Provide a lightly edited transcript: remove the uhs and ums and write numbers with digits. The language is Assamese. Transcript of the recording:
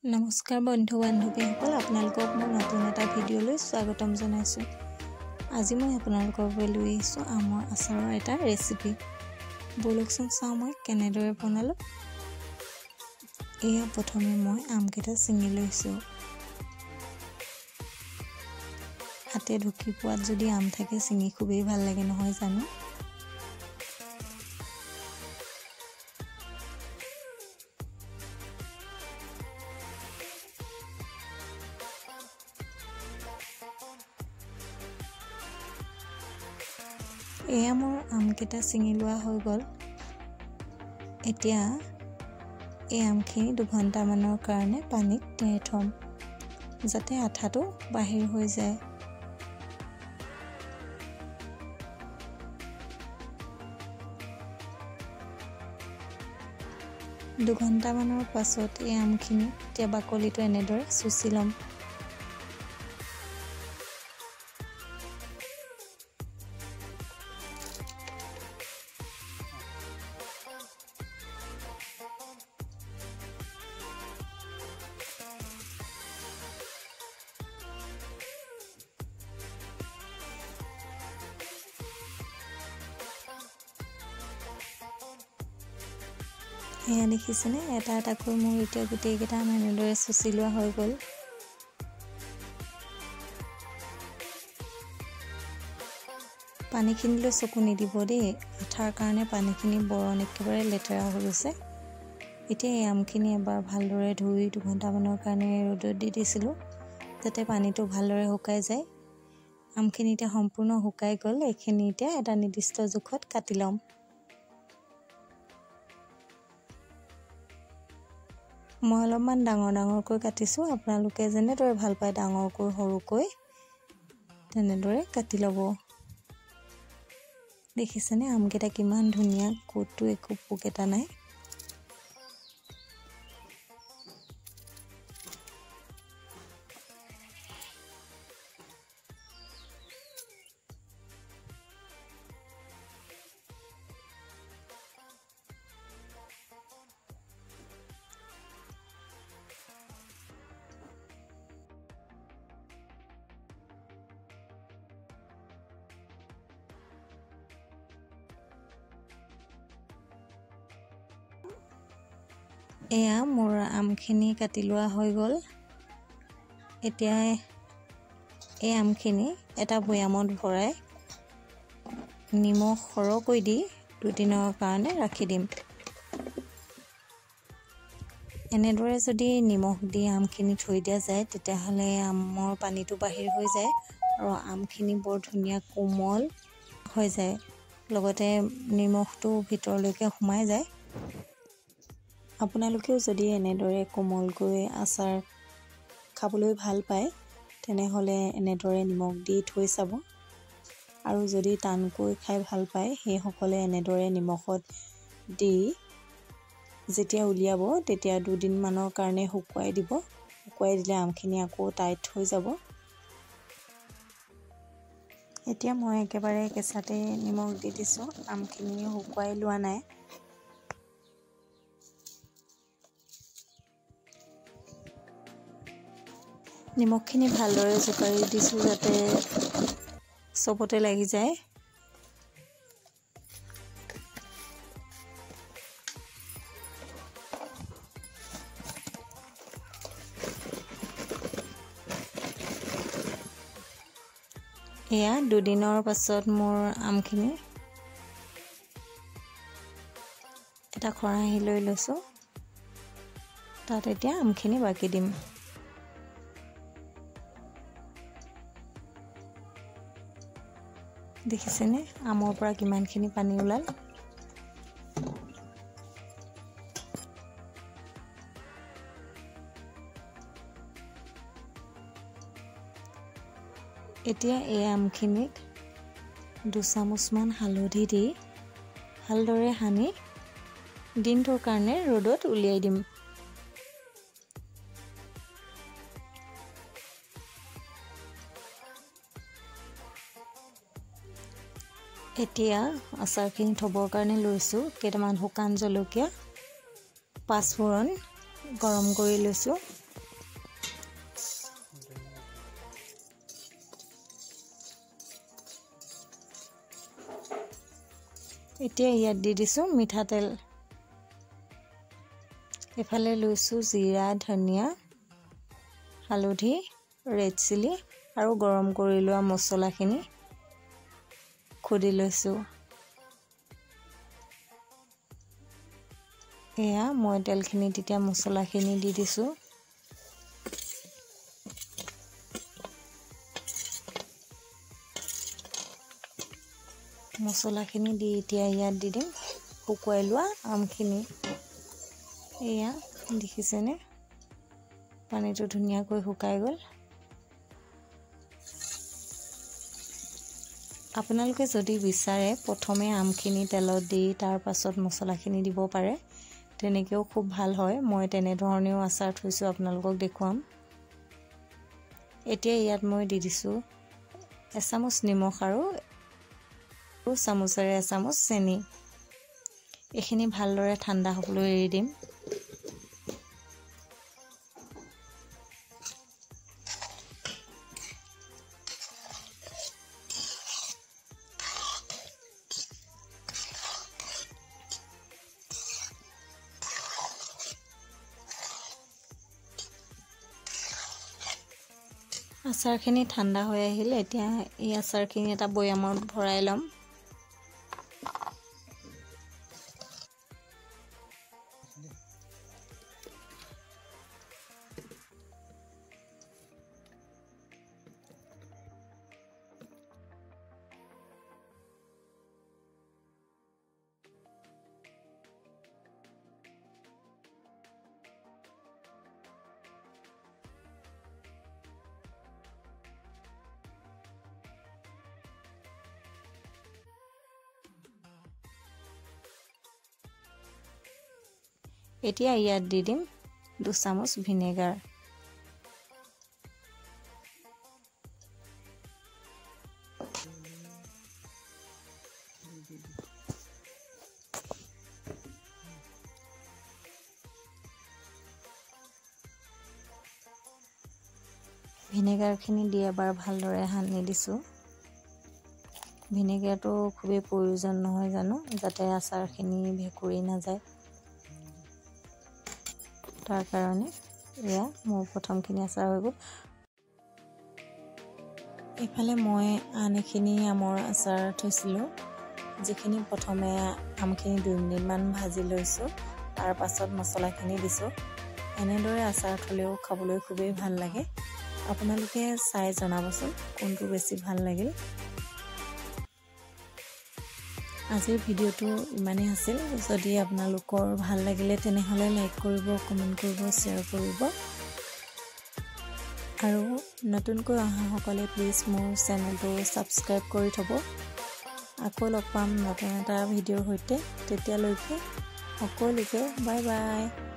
নমস্কাৰ বন্ধু বান্ধৱীসকল, আপোনালোকক মই নতুন এটা ভিডিঅ'লৈ স্বাগতম জনাইছোঁ। আজি মই আপোনালোকৰ বাবে লৈ আহিছোঁ আমৰ আচাৰৰ এটা ৰেচিপি। বলকচোন চাওঁ মই কেনেদৰে বনালোঁ। এয়া প্ৰথমে মই আমকেইটা ছিঙি লৈছোঁ। হাতে ঢুকি পোৱাত যদি আম থাকে ছিঙি খুবেই ভাল লাগে নহয় জানো। এয়া মোৰ আমকেইটা ছিঙি লোৱা হৈ গ'ল। এতিয়া এই আমখিনি 2 ঘণ্টামানৰ কাৰণে পানীত তিয়াই থ'ম, যাতে আঠাটো বাহিৰ হৈ যায়। দুঘণ্টামানৰ পাছত এই আমখিনি এতিয়া বাকলিটো এনেদৰে চুচি ল'ম। এয়া দেখিছেনে, এটা এটাকৈ মোৰ এতিয়া গোটেইকেইটা এনেদৰে চুচি লোৱা হৈ গ'ল। পানীখিনিলৈ চকু নিদিব দেই, আঠাৰ কাৰণে পানীখিনি বৰণ একেবাৰে লেতেৰা হৈ গৈছে। এতিয়া এই আমখিনি এবাৰ ভালদৰে ধুই 2 ঘণ্টামানৰ কাৰণে ৰ'দত দি দিছিলোঁ, যাতে পানীটো ভালদৰে শুকাই যায়। আমখিনি এতিয়া সম্পূৰ্ণ শুকাই গ'ল। এইখিনি এতিয়া এটা নিৰ্দিষ্ট জোখত কাটি ল'ম। মই অলপমান ডাঙৰকৈ কাটিছোঁ। আপোনালোকে যেনেদৰে ভাল পায় ডাঙৰকৈ সৰুকৈ তেনেদৰে কাটি ল'ব। দেখিছেনে আমকেইটা কিমান ধুনীয়া, ক'তো একো পোক এটা নাই। এয়া মোৰ আমখিনি কাটি লোৱা হৈ গ'ল। এতিয়া এই আমখিনি এটা বৈয়ামত ভৰাই নিমখ সৰহকৈ দি 2 দিনৰ কাৰণে ৰাখি দিম। এনেদৰে যদি নিমখ দি আমখিনি থৈ দিয়া যায় তেতিয়াহ'লে আমৰ পানীটো বাহিৰ হৈ যায় আৰু আমখিনি বৰ ধুনীয়া কোমল হৈ যায়, লগতে নিমখটো ভিতৰলৈকে সোমাই যায়। আপোনালোকেও যদি এনেদৰে কোমলকৈ আচাৰ খাবলৈ ভাল পায় তেনেহ'লে এনেদৰে নিমখ দি থৈ চাব, আৰু যদি টানকৈ খাই ভাল পায় সেইসকলে এনেদৰে নিমখত দি যেতিয়া উলিয়াব তেতিয়া 2 দিনমানৰ কাৰণে শুকুৱাই দিব। শুকুৱাই দিলে আমখিনি আকৌ টাইট হৈ যাব। এতিয়া মই একেবাৰে কেঁচাতে নিমখ দি দিছোঁ, আমখিনি শুকুৱাই লোৱা নাই। নিমখখিনি ভালদৰে জোকাৰি দিছোঁ যাতে চবতে লাগি যায়। এয়া 2 দিনৰ পাছত মোৰ আমখিনি এটা খৰাহি লৈ লৈছোঁ, তাত এতিয়া আমখিনি বাকি দিম। দেখিছেনে আমৰ পৰা কিমানখিনি পানী ওলাল। এতিয়া এই আমখিনিত 2 চামুচমান হালধি দি ভালদৰে সানি দিনটোৰ কাৰণে ৰ'দত উলিয়াই দিম। এতিয়া আচাৰখিনি থ'বৰ কাৰণে লৈছোঁ কেইটামান শুকান জলকীয়া, 5 ফোৰণ গৰম কৰি লৈছোঁ। এতিয়া ইয়াত দি দিছোঁ মিঠাতেল এফালে লৈছোঁ জিৰা ধনিয়া হালধি ৰেড চিলি আৰু গৰম কৰি লোৱা মছলাখিনি খুদি লৈছোঁ এয়া মই তেলখিনি তেতিয়া মছলাখিনি দি দিছোঁ মছলাখিনি দি এতিয়া ইয়াত দি দিম শুকুৱাই লোৱা আমখিনি এয়া দেখিছেনে পানীটো ধুনীয়াকৈ শুকাই গ'ল আপোনালোকে যদি বিচাৰে প্ৰথমে আমখিনি তেলত দি তাৰ পাছত মছলাখিনি দিব পাৰে তেনেকেও খুব ভাল হয় মই তেনেধৰণেও আচাৰ থৈছোঁ আপোনালোকক দেখুৱাম এতিয়া ইয়াত মই দি দিছোঁ এচামুচ নিমখ আৰু চামুচেৰে এচামুচ চেনি এইখিনি ভালদৰে ঠাণ্ডা হ'বলৈ এৰি দিম আচাৰখিনি ঠাণ্ডা হৈ আহিলে এতিয়া এই আচাৰখিনি এটা বৈয়ামত ভৰাই ল'ম এতিয়া ইয়াত দি দিম 2 চামুচ ভিনেগাৰ ভিনেগাৰখিনি দি এবাৰ ভালদৰে সানি দিছোঁ ভিনেগাৰটো খুবেই প্ৰয়োজন নহয় জানো যাতে আচাৰখিনি ভেঁকুৰি নাযায় তাৰ কাৰণে এয়া মোৰ প্ৰথমখিনি আচাৰ হৈ গ'ল এইফালে মই আন এখিনি আমৰ আচাৰ থৈছিলোঁ যিখিনি প্ৰথমে আমখিনি 2 মিনিটমান ভাজি লৈছোঁ তাৰ পাছত মছলাখিনি দিছোঁ এনেদৰে আচাৰ থ'লেও খাবলৈ খুবেই ভাল লাগে আপোনালোকে চাই জনাবচোন কোনটো বেছি ভাল লাগিল আজিৰ ভিডিঅ'টো ইমানেই আছিল যদি আপোনালোকৰ ভাল লাগিলে তেনেহ'লে লাইক কৰিব কমেণ্ট কৰিব শ্বেয়াৰ কৰিব আৰু নতুনকৈ অহাসকলে প্লিজ মোৰ চেনেলটো ছাবস্ক্ৰাইব কৰি থ'ব আকৌ লগ পাম নতুন এটা ভিডিঅ'ৰ সৈতে তেতিয়ালৈকে সকলোকে বাই বাই